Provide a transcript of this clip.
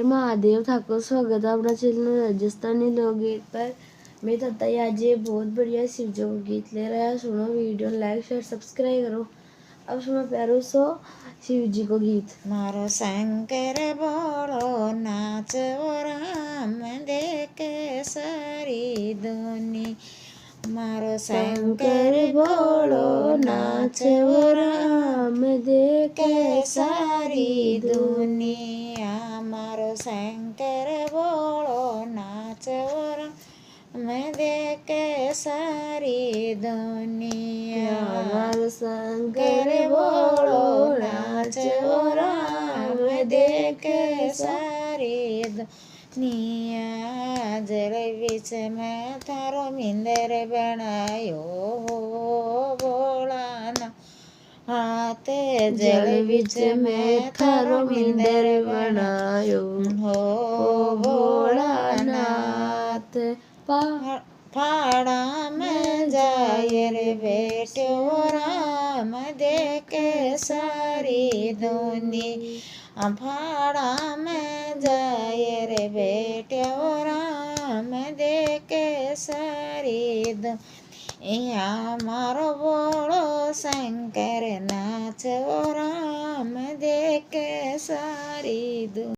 महादेव ठाकुर, स्वागत है अपना चैनल राजस्थानी लोकगीत पर। मैं तथा आज ये बहुत बढ़िया शिव जी को गीत ले रहा है। सुनो वीडियो, लाइक शेयर सब्सक्राइब करो। अब सुनो प्यारो सो शिव जी को गीत। मारो शंकर बोलो नाचो राम देखे सारी दुनी। मारो शंकर बोलो नाचो राम देखे सारी दुनिया। मारो शंकर बोलो नाचो राम देखे सारी दुनिया। मारो शंकर बोलो नाचो राम देखे सारी दुनिया। जल बीच में थारो मिंदर बनायो भोलाना हाथ। जल बीच में थारो मिंदर बनायो हो भोलानाथ। फाड़ा में जाए रे बेटो राम देखे सारी दुनिया। फाड़ा में जाए रे बेटो राम देखे सारी दुनिया। मारो बोलो शंकर नाचो राम देखे सारी दुनिया।